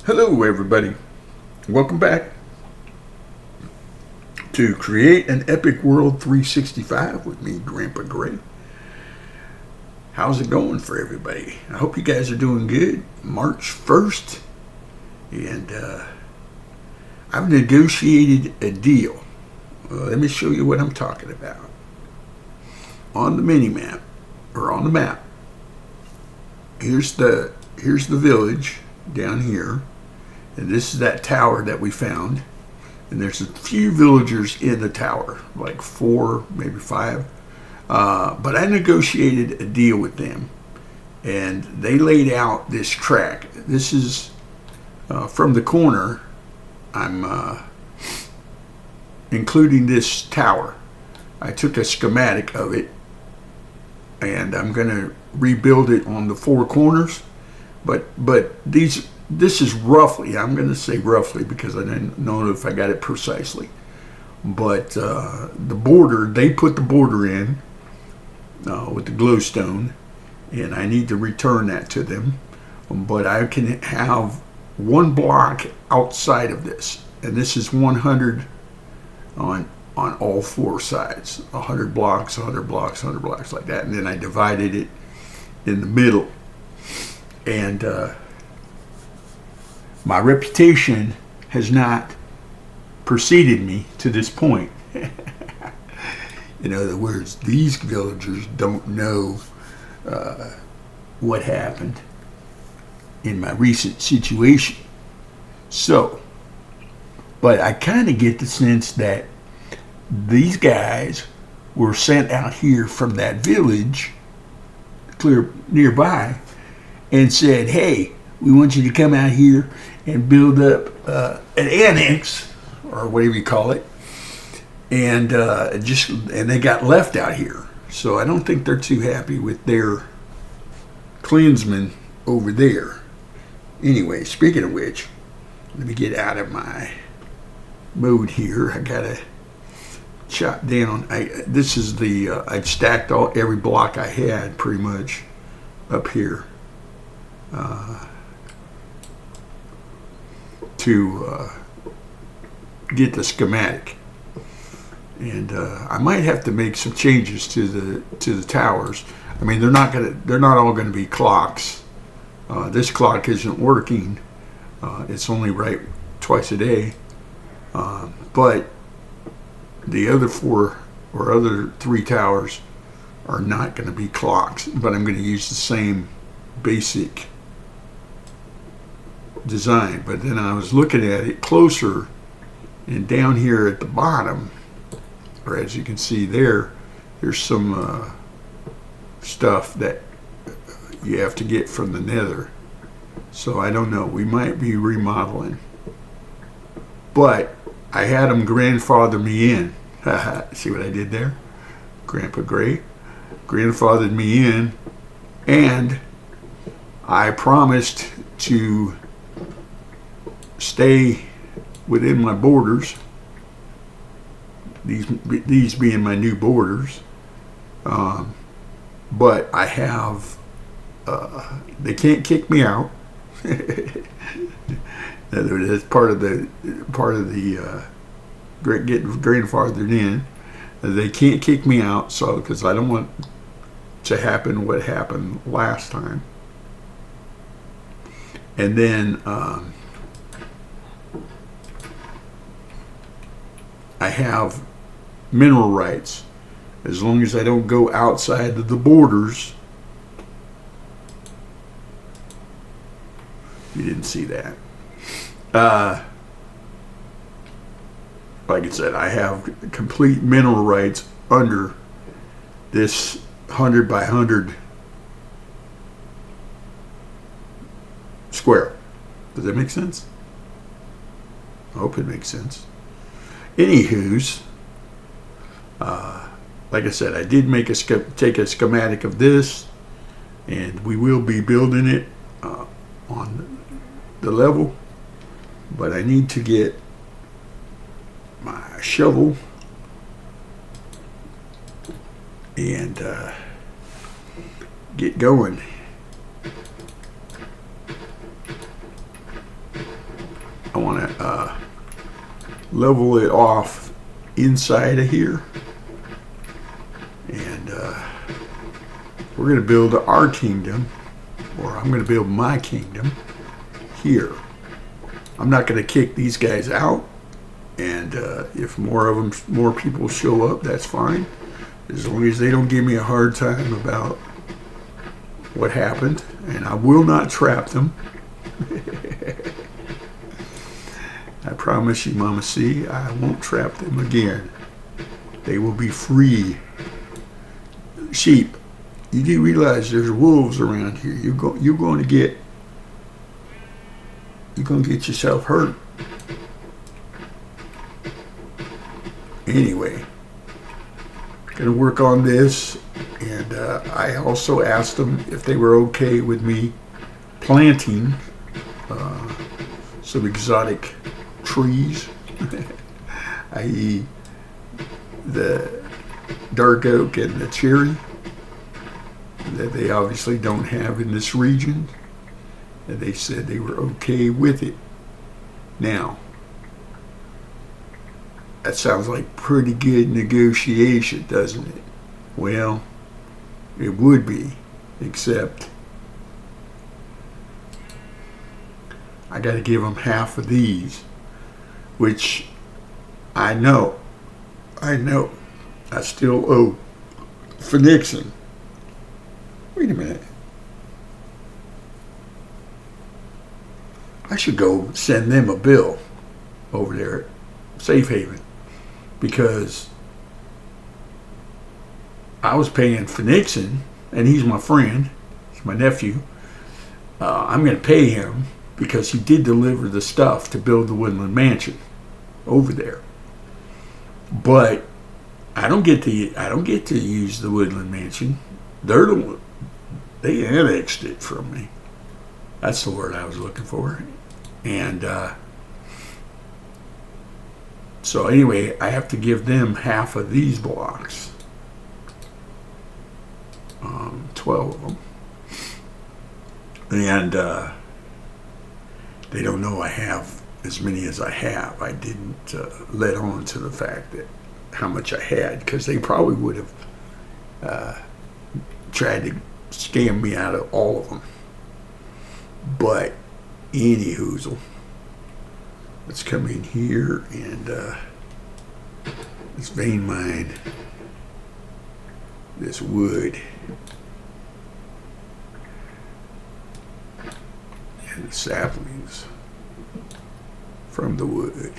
Hello, everybody. Welcome back to Create an Epic World 365 with me, Grandpa Gray. How's it going for everybody? I hope you guys are doing good. March 1st, and I've negotiated a deal. Let me show you what I'm talking about. On the mini map, or on the map, here's the village down here. And this is that tower that we found. And there's a few villagers in the tower, like 4, maybe 5. But I negotiated a deal with them. And they laid out this track. This is from the corner. I'm including this tower. I took a schematic of it. And I'm going to rebuild it on the 4 corners. But this is roughly, I'm going to say roughly because I didn't know if I got it precisely. But the border, they put the border in with the glowstone, and I need to return that to them. But I can have 1 block outside of this, and this is 100 on all 4 sides. 100 blocks, 100 blocks, 100 blocks, like that. And then I divided it in the middle. And my reputation has not preceded me to this point. In other words, these villagers don't know what happened in my recent situation. So, but I kind of get the sense that these guys were sent out here from that village clear nearby and said, hey, we want you to come out here and build up an annex, or whatever you call it, and they got left out here. So I don't think they're too happy with their clansmen over there. Anyway, speaking of which, let me get out of my mode here. I gotta chop down. I've stacked every block I had pretty much up here. To get the schematic, and I might have to make some changes to the towers. I mean, they're not all gonna be clocks. This clock isn't working. It's only right twice a day. But the other 4 or other 3 towers are not going to be clocks. But I'm going to use the same basic design. But then I was looking at it closer, and down here at the bottom, or as you can see there's some stuff that you have to get from the nether. So I don't know, we might be remodeling, but I had them grandfather me in. See what I did there? Grandpa Gray grandfathered me in, and I promised to stay within my borders, these being my new borders, but I have they can't kick me out. That's part of the getting grandfathered in. They can't kick me out, so because I don't want to happen what happened last time. And then I have mineral rights as long as I don't go outside of the borders. You didn't see that. Like I said, I have complete mineral rights under this 100 by 100 square. Does that make sense? I hope it makes sense. Anywho's, like I said, I did take a schematic of this, and we will be building it on the level, but I need to get my shovel and get going. I want to level it off inside of here, and we're going to build our kingdom, or I'm going to build my kingdom here. I'm not going to kick these guys out, and if more people show up, that's fine, as long as they don't give me a hard time about what happened. And I will not trap them. I promise you, Mama C, I won't trap them again. They will be free. Sheep, you do realize there's wolves around here. You're going to get yourself hurt. Anyway, gonna work on this, and I also asked them if they were okay with me planting some exotic trees, i.e. the dark oak and the cherry that they obviously don't have in this region, and they said they were okay with it. Now, that sounds like pretty good negotiation, doesn't it? Well, it would be, except I got to give them half of these, which I know I still owe Phoenixon. Wait a minute. I should go send them a bill over there at Safe Haven, because I was paying Phoenixon, and he's my friend, he's my nephew. I'm going to pay him because he did deliver the stuff to build the Woodland Mansion over there. But I don't get to use the Woodland Mansion. They annexed it from me. That's the word I was looking for. And so anyway, I have to give them half of these blocks. 12 of them. And they don't know I have as many as I have. I didn't let on to the fact that how much I had, because they probably would have tried to scam me out of all of them. But any hoozle, let's come in here and let's vein mine this wood and the saplings from the wood.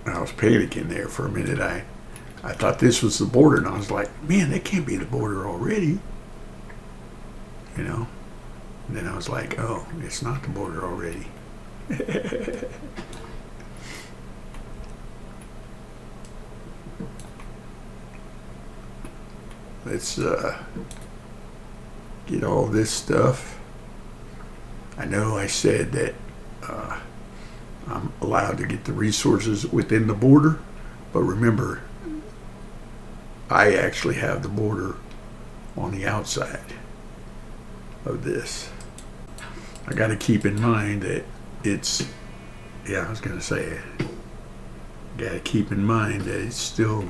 I was panicking there for a minute. I thought this was the border, and I was like, man, that can't be the border already. You know? And then I was like, oh, it's not the border already. Let's get all this stuff. I know I said that I'm allowed to get the resources within the border, but remember, I actually have the border on the outside of this. I got to keep in mind that it's, yeah, I was going to say it. Got to keep in mind that it's still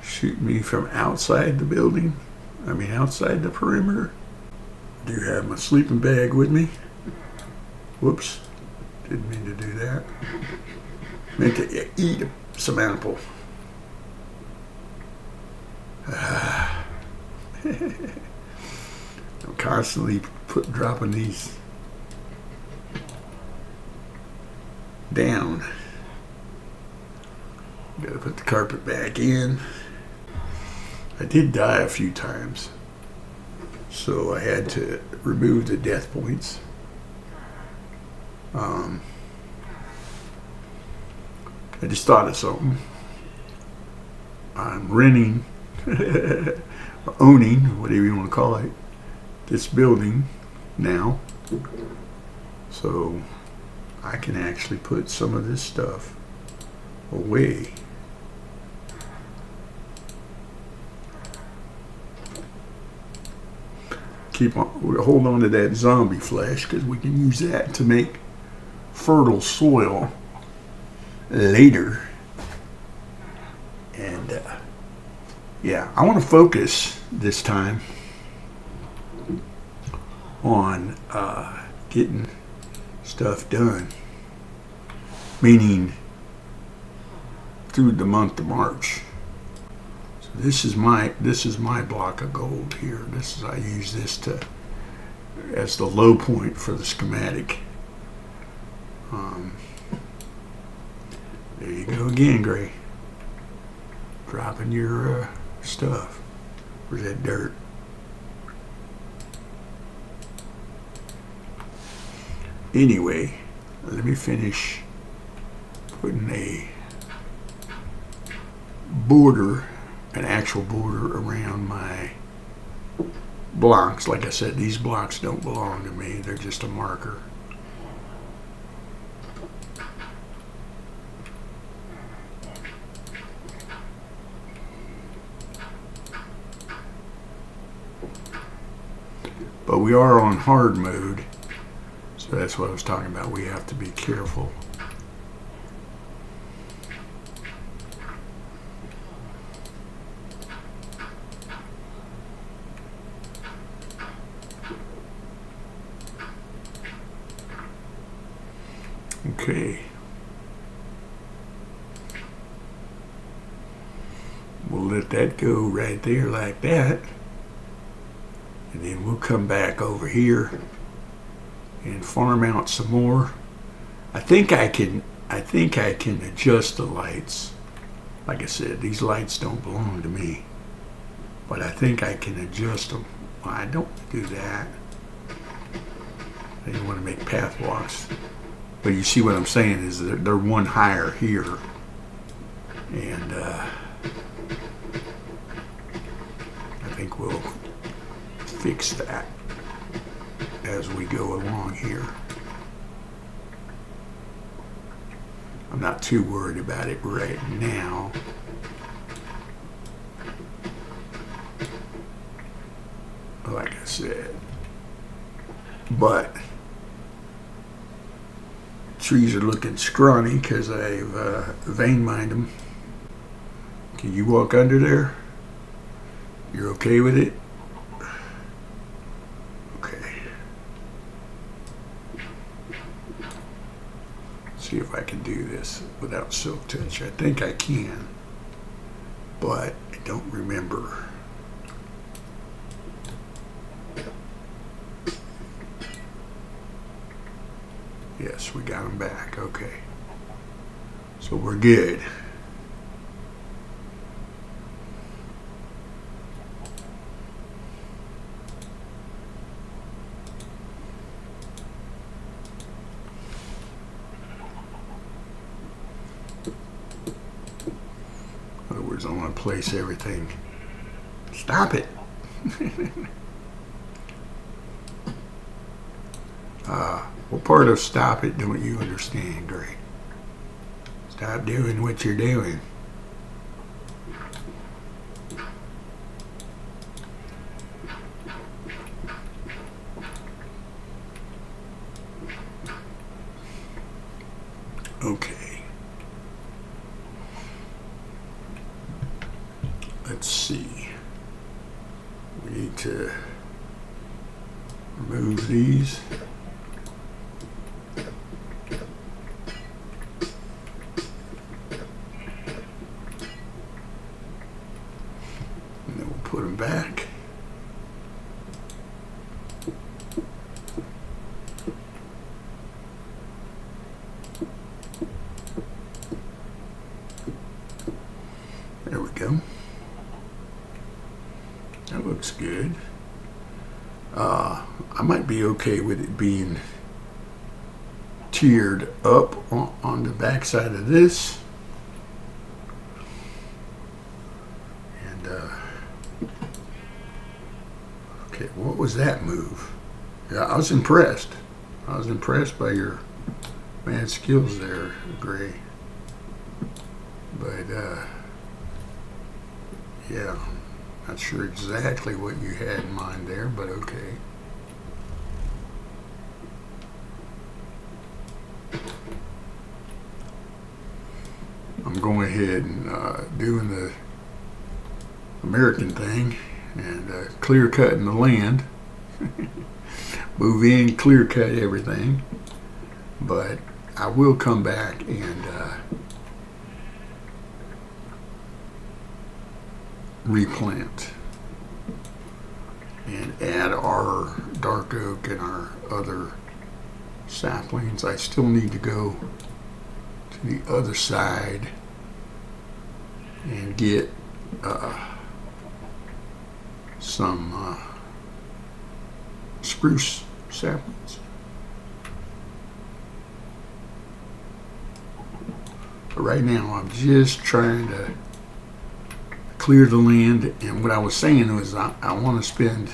shooting me from outside the building. I mean, outside the perimeter. I do have my sleeping bag with me. Whoops, didn't mean to do that. Meant to eat some apple. I'm constantly dropping these down. Gotta put the carpet back in. I did die a few times, so I had to remove the death points. I just thought of something. I'm renting, or owning, whatever you want to call it, this building now. So I can actually put some of this stuff away. We'll hold on to that zombie flesh because we can use that to make fertile soil later. And yeah, I want to focus this time on getting stuff done, meaning through the month of March. So this is my block of gold here. I use this as the low point for the schematic. There you go again, Gray. Dropping your stuff. Where's that dirt? Anyway, let me finish putting an actual border around my blocks. Like I said, these blocks don't belong to me. They're just a marker. But we are on hard mode, so that's what I was talking about. We have to be careful. Okay. We'll let that go right there like that. And then we'll come back over here and farm out some more. I think I can adjust the lights. Like I said, these lights don't belong to me, but I think I can adjust them. Well, I don't do that. I didn't want to make path walks. But you see what I'm saying is they're one higher here. And I think we'll fix that as we go along here. I'm not too worried about it right now. Like I said. But trees are looking scrawny because I've vein mined them. Can you walk under there? You're okay with it? Okay. See if I can do this without silk touch. I think I can, but I don't remember. Yes, we got them back. Okay. So we're good. In other words, I want to place everything. Stop it. What part of stop it don't you understand, Gray? Stop doing what you're doing. Okay. Let's see. We need to remove these. Put them back. There we go. That looks good. I might be okay with it being tiered up on the back side of this. Okay, what was that move? Yeah, I was impressed. I was impressed by your mad skills there, Gray. But yeah, not sure exactly what you had in mind there, but okay. I'm going ahead and doing the American thing and clear cutting the land. Move in, clear cut everything. But I will come back and replant and add our dark oak and our other saplings. I still need to go to the other side and get some spruce saplings. But right now I'm just trying to clear the land, and what I was saying was I want to spend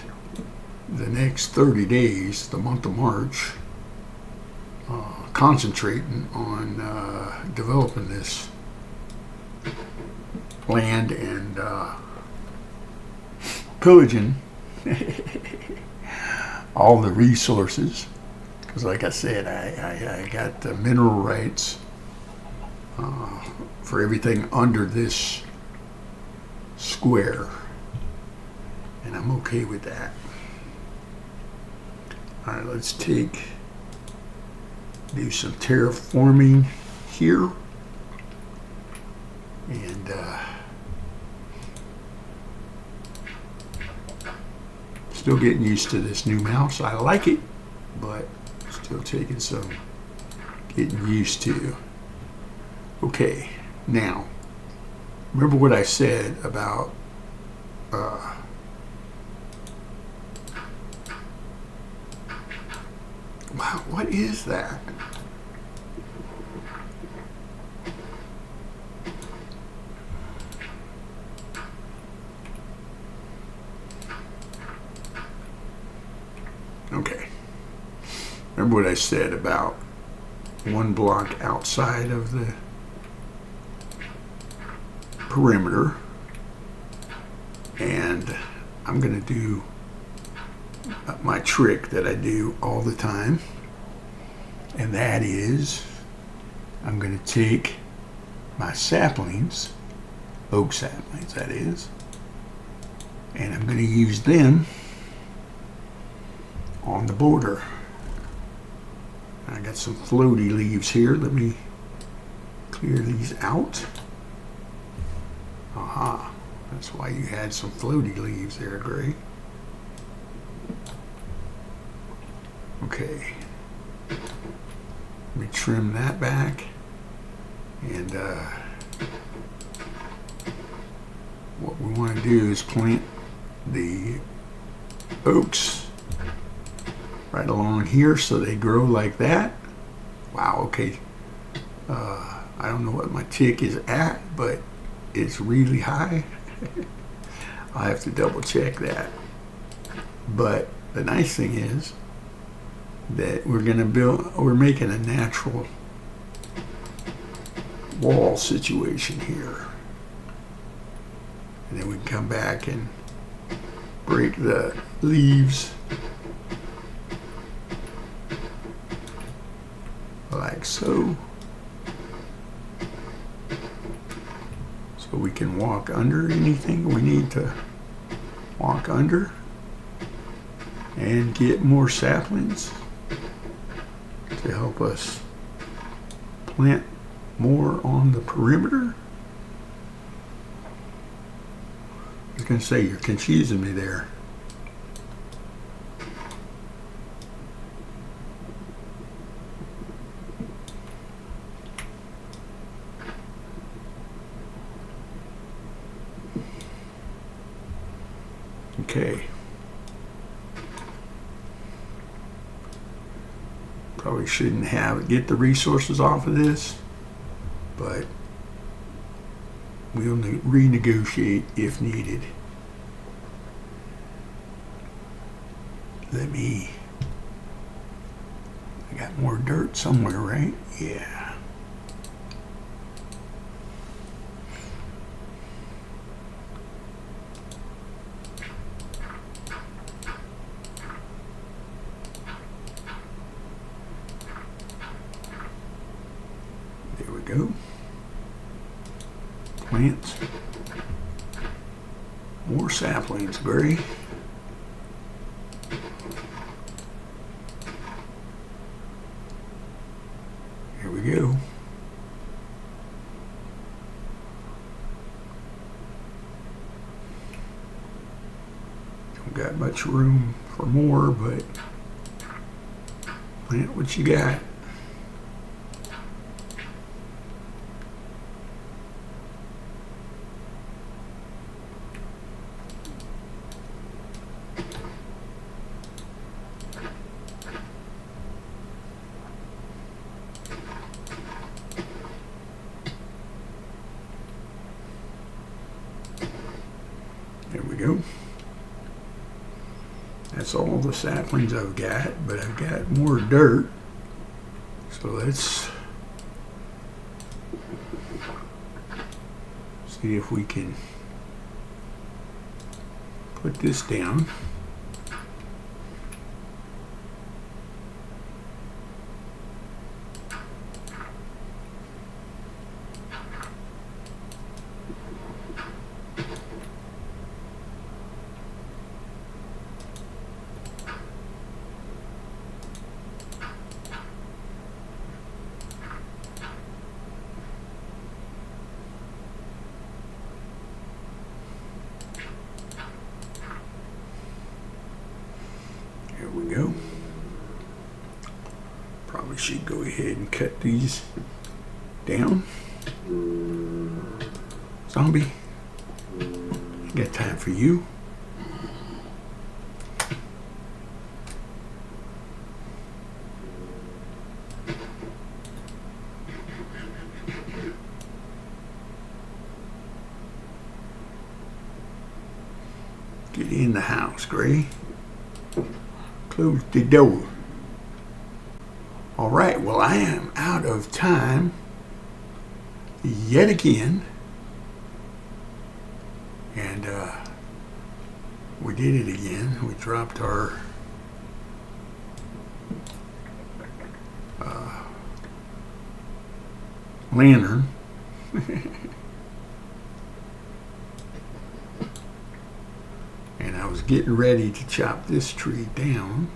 the next 30 days, the month of March, concentrating on developing this land and pillaging all the resources, because like I said, I got the mineral rights for everything under this square, and I'm okay with that. All right, let's do some terraforming here, and still getting used to this new mouse. I like it, but still taking some getting used to. Okay, now remember what I said about wow, what is that? Okay. Remember what I said about one block outside of the perimeter, and I'm going to do my trick that I do all the time, and that is I'm going to take my saplings, oak saplings that is, and I'm going to use them on the border. I got some floaty leaves here. Let me clear these out. Aha, that's why you had some floaty leaves there, Gray. Okay, let me trim that back, and what we want to do is plant the oaks right along here so they grow like that. Wow, okay. I don't know what my tick is at, but it's really high. I'll have to double check that. But the nice thing is that we're making a natural wall situation here. And then we can come back and break the leaves like so. So we can walk under anything we need to walk under and get more saplings to help us plant more on the perimeter. I was going to say, you're confusing me there. Okay. Probably shouldn't get the resources off of this, but we'll renegotiate if needed. I got more dirt somewhere, right? Yeah. go. Plants. More saplings, Gray. Here we go. Don't got much room for more, but plant what you got. There we go. That's all the saplings I've got, but I've got more dirt. So let's see if we can put this down. There we go. Probably should go ahead and cut these down. Zombie, ain't got time for you. Get in the house, Gray. Close the door. All right, well, I am out of time yet again. And we did it again. We dropped our lantern. And I was getting ready to chop this tree down.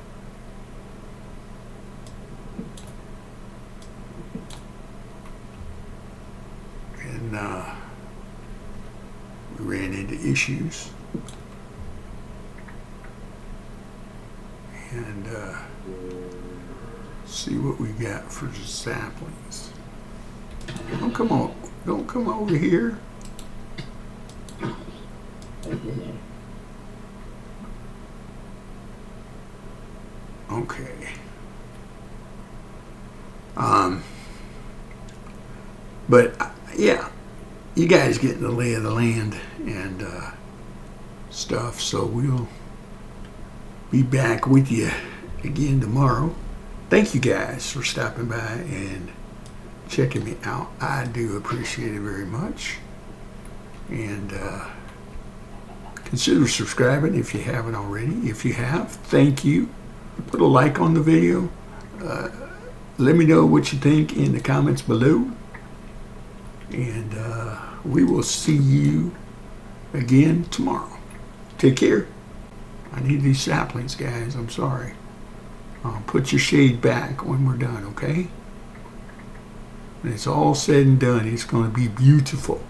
And we ran into issues. And see what we got for the saplings. Don't come on. Don't come over here. Okay. But yeah, you guys getting the lay of the land and stuff, so we'll be back with you again tomorrow. Thank you guys for stopping by and checking me out. I do appreciate it very much. And consider subscribing if you haven't already. If you have, thank you. Put a like on the video. Let me know what you think in the comments below. And we will see you again tomorrow. Take care. I need these saplings, guys. I'm sorry. Put your shade back when we're done, okay? When it's all said and done, it's going to be beautiful.